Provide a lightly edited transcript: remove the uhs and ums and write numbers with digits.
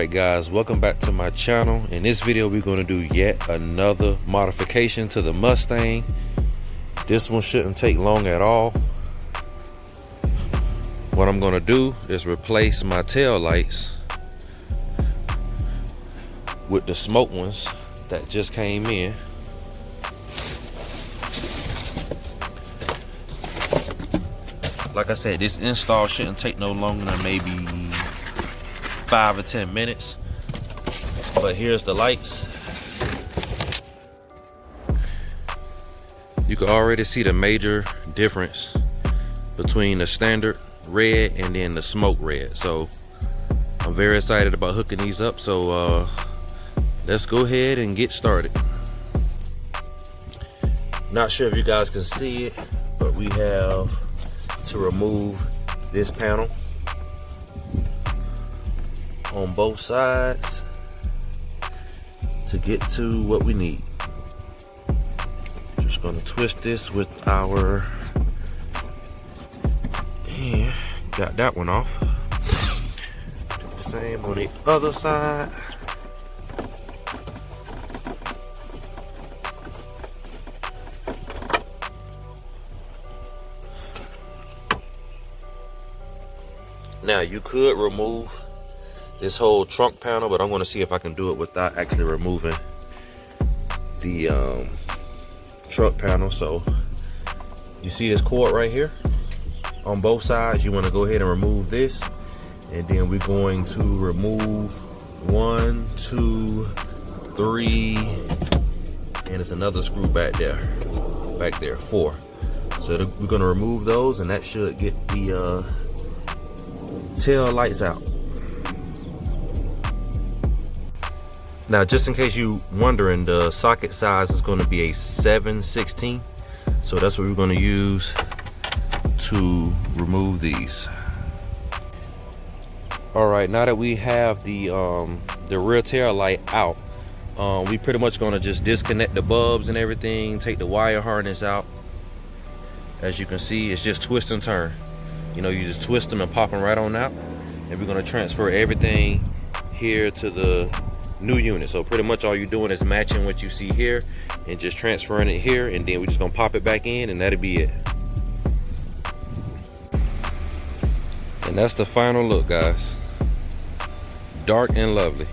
Alright guys, welcome back to my channel. In this video we're going to do yet another modification to the Mustang. This one shouldn't take long at all. What I'm going to do is replace my tail lights with the smoke ones that just came in. Like I said, this install shouldn't take no longer than maybe 5 or 10 minutes. But here's the lights. You can already see the major difference between the standard red and then the smoke red. So I'm very excited about hooking these up. So let's go ahead and get started. Not sure if you guys can see it, but we have to remove this panel on both sides to get to what we need. Just gonna twist this with our, and got that one off. Do the same on the other side. Now you could remove this whole trunk panel, but I'm going to see if I can do it without actually removing the trunk panel. So you see this cord right here on both sides. You want to go ahead and remove this, and then we're going to remove 1, 2, 3, and there's another screw back there, 4. So we're going to remove those, and that should get the tail lights out. Now, just in case you wondering, the socket size is going to be a 7/16, so that's what we're going to use to remove these. All right, now that we have the rear tail light out, we pretty much going to just disconnect the bulbs and everything, take the wire harness out. As you can see, it's just twist and turn. You know, you just twist them and pop them right on out, and we're going to transfer everything here to the new unit. So pretty much all you're doing is matching what you see here and just transferring it here, and then we're just going to pop it back in, and that'll be it. And that's the final look, guys. Dark and lovely.